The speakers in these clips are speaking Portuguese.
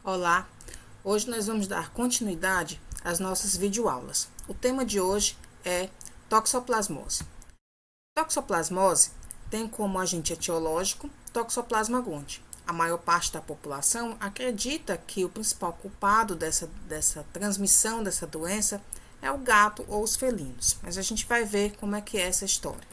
Olá, hoje nós vamos dar continuidade às nossas videoaulas. O tema de hoje é toxoplasmose. Toxoplasmose tem como agente etiológico Toxoplasma gondii. A maior parte da população acredita que o principal culpado dessa transmissão dessa doença é o gato ou os felinos, mas a gente vai ver como é que é essa história.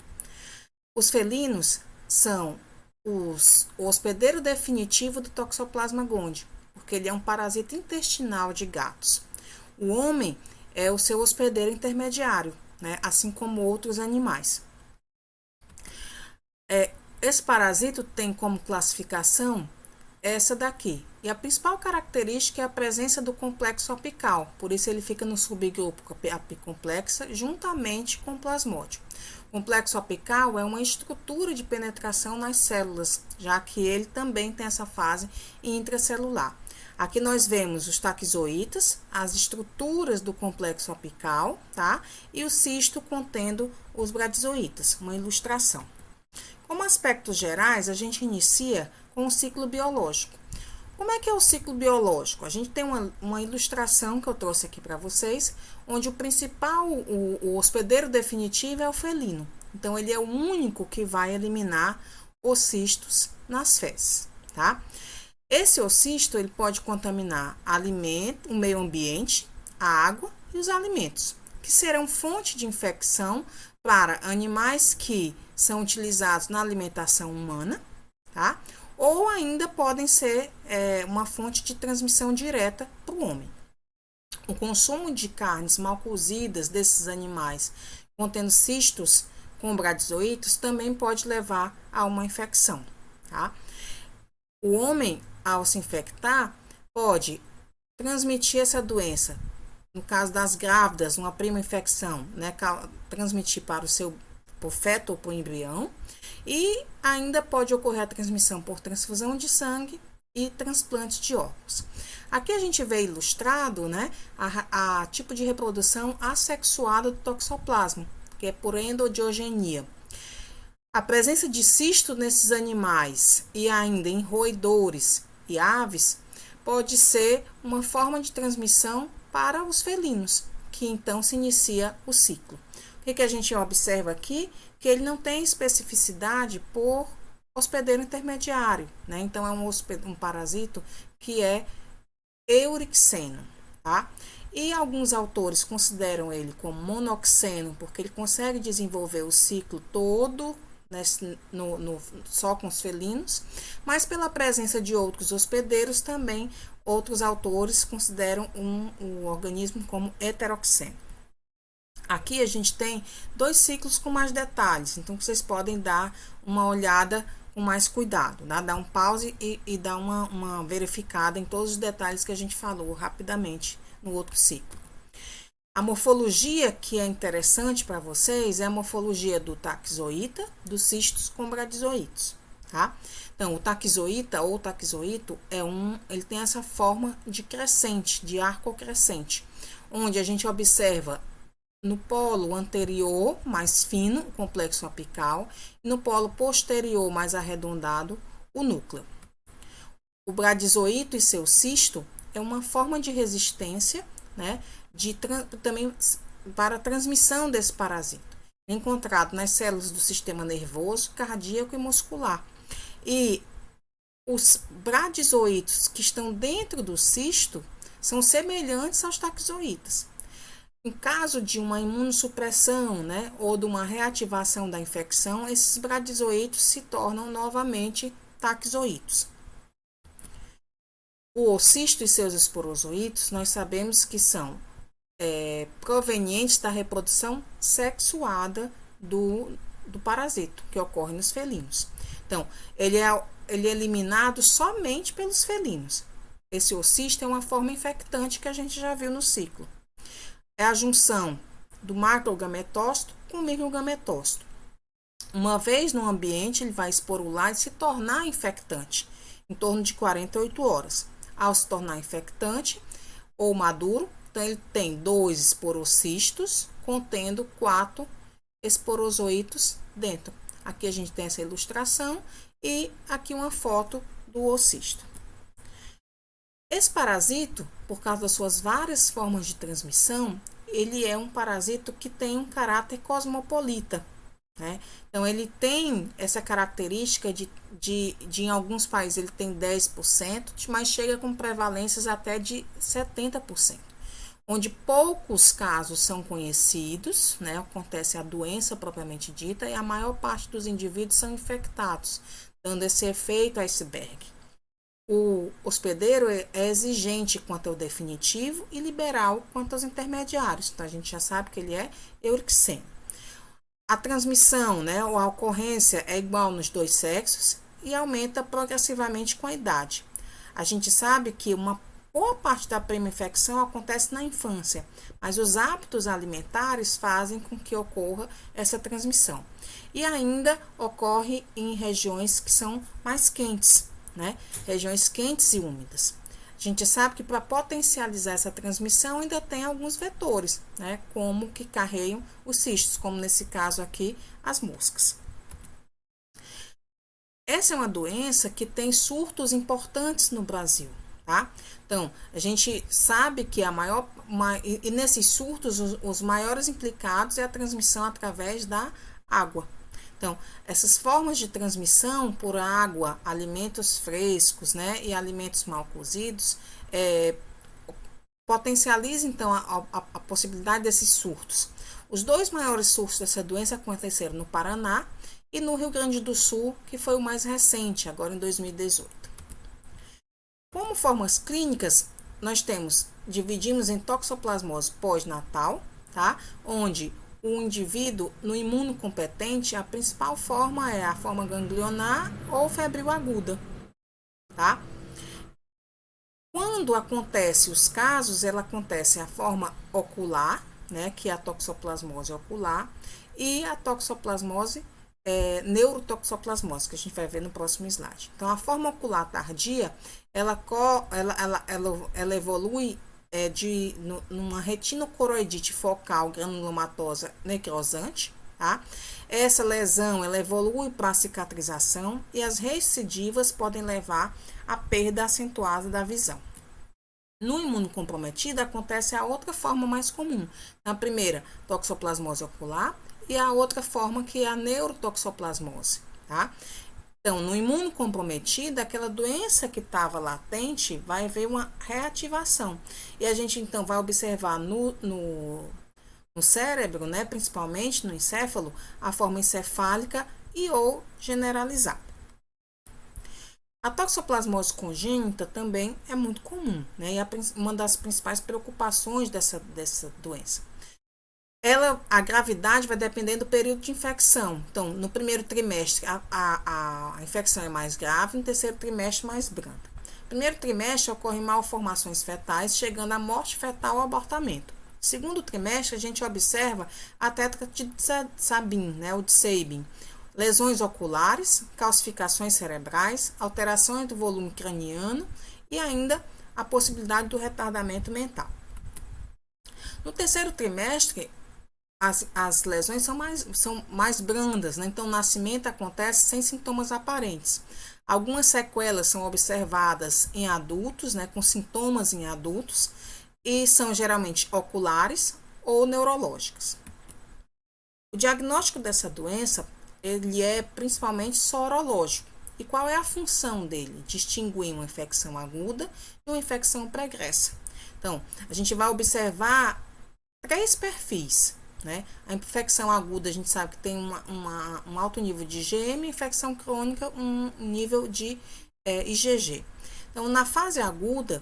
Os felinos são o hospedeiro definitivo do Toxoplasma gondii, porque ele é um parasita intestinal de gatos. O homem é o seu hospedeiro intermediário, né, assim como outros animais. Esse parasito tem como classificação essa daqui. E a principal característica é a presença do complexo apical, por isso ele fica no subgrupo apicomplexa juntamente com o plasmódio. O complexo apical é uma estrutura de penetração nas células, já que ele também tem essa fase intracelular. Aqui nós vemos os taquizoítas, as estruturas do complexo apical, tá? E o cisto contendo os bradizoítas, uma ilustração. Como aspectos gerais, a gente inicia com o ciclo biológico. Como é que é o ciclo biológico? A gente tem uma ilustração que eu trouxe aqui para vocês, onde o principal, o hospedeiro definitivo é o felino. Então, ele é o único que vai eliminar os cistos nas fezes, tá? Esse ocisto, ele pode contaminar alimento, o meio ambiente, a água e os alimentos, que serão fonte de infecção para animais que são utilizados na alimentação humana, tá? Ou ainda podem ser uma fonte de transmissão direta para o homem. O consumo de carnes mal cozidas desses animais contendo cistos com bradizoítos também pode levar a uma infecção, tá? O homem, ao se infectar, pode transmitir essa doença. No caso das grávidas, uma prima infecção, né, transmitir para o seu feto ou para o embrião. E ainda pode ocorrer a transmissão por transfusão de sangue e transplante de órgãos. Aqui a gente vê ilustrado, né, a tipo de reprodução assexuada do toxoplasma, que é por endodiogenia. A presença de cisto nesses animais e ainda em roedores e aves pode ser uma forma de transmissão para os felinos, que então se inicia o ciclo. O que a gente observa aqui? Que ele não tem especificidade por hospedeiro intermediário, né? Então, é um parasito que é eurixeno, tá? E alguns autores consideram ele como monoxeno, porque ele consegue desenvolver o ciclo todo só com os felinos, mas pela presença de outros hospedeiros também, outros autores consideram um organismo como heteroxeno. Aqui a gente tem dois ciclos com mais detalhes, então vocês podem dar uma olhada com mais cuidado, né? Dar um pause e dar uma verificada em todos os detalhes que a gente falou rapidamente no outro ciclo. A morfologia que é interessante para vocês é a morfologia do taquizoíta, dos cistos com bradizoítos, tá? Então, o taquizoíta ou taquizoíto ele tem essa forma de crescente, de arco crescente, onde a gente observa no polo anterior, mais fino, o complexo apical, e no polo posterior, mais arredondado, o núcleo. O bradizoíto e seu cisto é uma forma de resistência, né, também para a transmissão desse parasito, encontrado nas células do sistema nervoso, cardíaco e muscular. E os bradizoítos que estão dentro do cisto são semelhantes aos taquizoítas. Em caso de uma imunossupressão, né, ou de uma reativação da infecção, esses bradizoítos se tornam novamente taquizoítos. O ocisto e seus esporozoítos, nós sabemos que são provenientes da reprodução sexuada do parasito, que ocorre nos felinos. Então, ele é eliminado somente pelos felinos. Esse ocisto é uma forma infectante que a gente já viu no ciclo. É a junção do macrogametócito com o microgametócito. Uma vez no ambiente, ele vai esporular e se tornar infectante em torno de 48 horas. Ao se tornar infectante ou maduro, então ele tem 2 esporocistos contendo 4 esporozoítos dentro. Aqui a gente tem essa ilustração e aqui uma foto do ocisto. Esse parasito, por causa das suas várias formas de transmissão, ele é um parasito que tem um caráter cosmopolita, né? Então, ele tem essa característica de em alguns países ele tem 10%, mas chega com prevalências até de 70%, onde poucos casos são conhecidos, né? Acontece a doença propriamente dita, e a maior parte dos indivíduos são infectados, dando esse efeito iceberg. O hospedeiro é exigente quanto ao definitivo e liberal quanto aos intermediários. Então, a gente já sabe que ele é eurixeno. A transmissão, né, ou a ocorrência é igual nos dois sexos e aumenta progressivamente com a idade. A gente sabe que uma boa parte da primeira infecção acontece na infância, mas os hábitos alimentares fazem com que ocorra essa transmissão. E ainda ocorre em regiões que são mais quentes, né? Regiões quentes e úmidas. A gente sabe que para potencializar essa transmissão ainda tem alguns vetores, né? Como que carregam os cistos, como nesse caso aqui, as moscas. Essa é uma doença que tem surtos importantes no Brasil, tá? Então, a gente sabe que e nesses surtos, os maiores implicados é a transmissão através da água. Então, essas formas de transmissão por água, alimentos frescos, né, e alimentos mal cozidos, potencializam, então, a possibilidade desses surtos. Os dois maiores surtos dessa doença aconteceram no Paraná e no Rio Grande do Sul, que foi o mais recente, agora em 2018. Como formas clínicas, nós dividimos em toxoplasmose pós-natal, tá? Onde o indivíduo, no imunocompetente, a principal forma é a forma ganglionar ou febril aguda, tá? Quando acontece os casos, ela acontece a forma ocular, né, que é a toxoplasmose ocular, e a toxoplasmose neurotoxoplasmose, que a gente vai ver no próximo slide. Então, a forma ocular tardia, ela evolui numa retinocoroidite focal granulomatosa necrosante, tá? Essa lesão, ela evolui para a cicatrização e as recidivas podem levar à perda acentuada da visão. No imunocomprometido, acontece a outra forma mais comum. Na primeira, toxoplasmose ocular, e a outra forma que é a neurotoxoplasmose, tá? Então, no imunocomprometido, aquela doença que estava latente vai haver uma reativação. E a gente, então, vai observar no cérebro, né, principalmente no encéfalo, a forma encefálica e ou generalizada. A toxoplasmose congênita também é muito comum, né, e uma das principais preocupações dessa doença. A gravidade vai depender do período de infecção. Então, no primeiro trimestre, a infecção é mais grave, no terceiro trimestre, mais branda. No primeiro trimestre, ocorrem malformações fetais, chegando à morte fetal ou abortamento. No segundo trimestre, a gente observa a tétrade de Sabin, né, o de Sabin, lesões oculares, calcificações cerebrais, alterações do volume craniano e ainda a possibilidade do retardamento mental. No terceiro trimestre, as lesões são mais brandas, né? Então, o nascimento acontece sem sintomas aparentes. Algumas sequelas são observadas em adultos, né, com sintomas em adultos, e são geralmente oculares ou neurológicas. O diagnóstico dessa doença, ele é principalmente sorológico. E qual é a função dele? Distinguir uma infecção aguda e uma infecção pregressa. Então, a gente vai observar 3 perfis, né? A infecção aguda, a gente sabe que tem um alto nível de IgM, infecção crônica, um nível de IgG. Então, na fase aguda,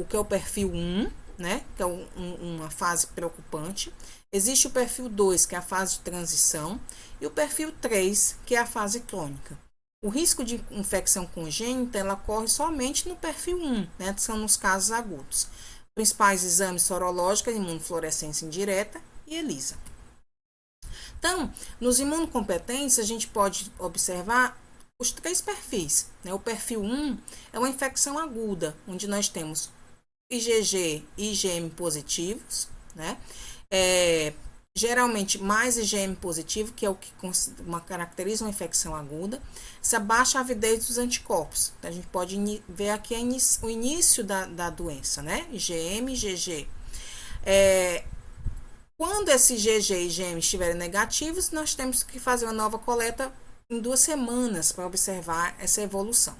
que é o perfil 1, né? Que é uma fase preocupante. Existe o perfil 2, que é a fase de transição, e o perfil 3, que é a fase crônica. O risco de infecção congênita, ela ocorre somente no perfil 1, né? Que são nos casos agudos. Principais exames sorológicos, imunofluorescência indireta e ELISA. Então, nos imunocompetentes, a gente pode observar os 3 perfis, né? O perfil 1 é uma infecção aguda, onde nós temos IgG e IgM positivos, né? geralmente mais IgM positivo, que é o que caracteriza uma infecção aguda, essa baixa avidez dos anticorpos. Então, a gente pode ver aqui o início da doença, né? IgM e IgG. Quando esse IgG e IgM estiverem negativos, nós temos que fazer uma nova coleta em 2 semanas para observar essa evolução.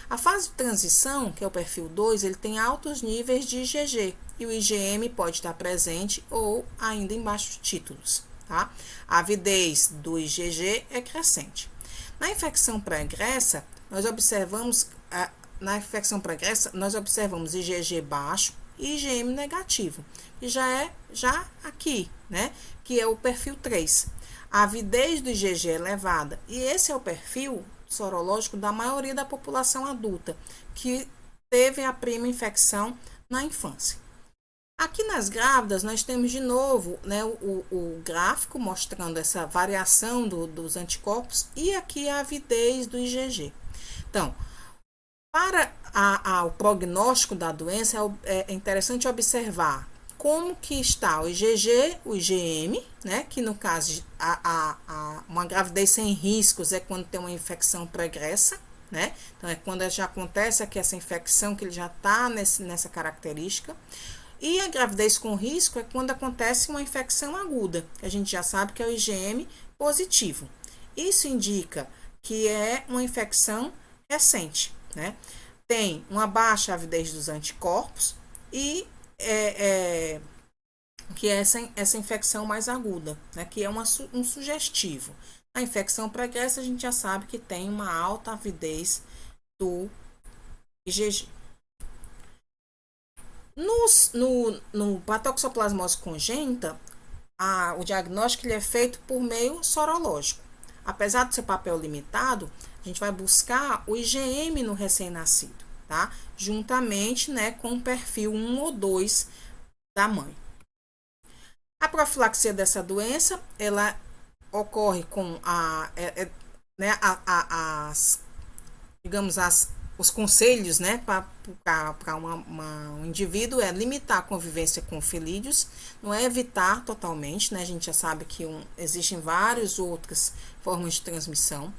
A fase de transição, que é o perfil 2, ele tem altos níveis de IgG e o IgM pode estar presente ou ainda em baixos títulos, tá? A avidez do IgG é crescente. Na infecção pregressa, nós observamos IgG baixo e IgM negativo, que já aqui, né? Que é o perfil 3. A avidez do IgG é elevada, e esse é o perfil sorológico da maioria da população adulta que teve a prima infecção na infância. Aqui nas grávidas, nós temos de novo, né, o gráfico mostrando essa variação dos anticorpos e aqui a avidez do IgG. Então, para o prognóstico da doença, é interessante observar como que está o IgG, o IgM, né? Que no caso, uma gravidez sem riscos é quando tem uma infecção pregressa, né? Então, é quando já acontece aqui essa infecção, que ele já está nessa característica. E a gravidez com risco é quando acontece uma infecção aguda, que a gente já sabe que é o IgM positivo. Isso indica que é uma infecção recente, né? Tem uma baixa avidez dos anticorpos e que é essa infecção mais aguda, né, que é um sugestivo. A infecção pregressa a gente já sabe que tem uma alta avidez do IgG. No patoxoplasmose congênita, o diagnóstico ele é feito por meio sorológico. Apesar do seu papel limitado, a gente vai buscar o IgM no recém-nascido, tá? Juntamente, né, com o perfil 1 ou 2 da mãe. A profilaxia dessa doença, ela ocorre com os conselhos, né, para um indivíduo é limitar a convivência com felídeos, não é evitar totalmente, né, a gente já sabe que existem várias outras formas de transmissão,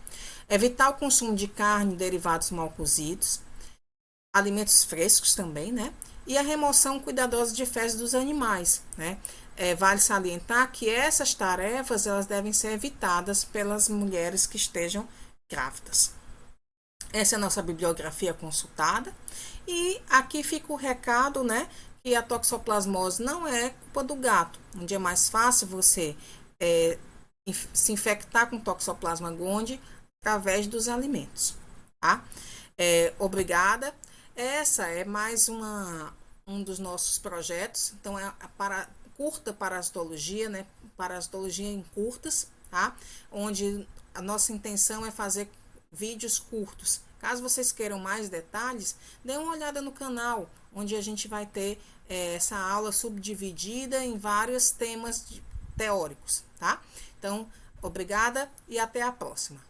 evitar o consumo de carne, derivados mal cozidos, alimentos frescos também, né, e a remoção cuidadosa de fezes dos animais, né. Vale salientar que essas tarefas elas devem ser evitadas pelas mulheres que estejam grávidas. Essa é a nossa bibliografia consultada. E aqui fica o recado, né, que a toxoplasmose não é culpa do gato, onde é mais fácil você se infectar com toxoplasma gondii através dos alimentos, tá? Obrigada. Essa é mais um dos nossos projetos. Então, é para curta parasitologia, né? Parasitologia em curtas, tá? Onde a nossa intenção é fazer vídeos curtos. Caso vocês queiram mais detalhes, dê uma olhada no canal, onde a gente vai ter essa aula subdividida em vários temas teóricos, tá? Então, obrigada e até a próxima.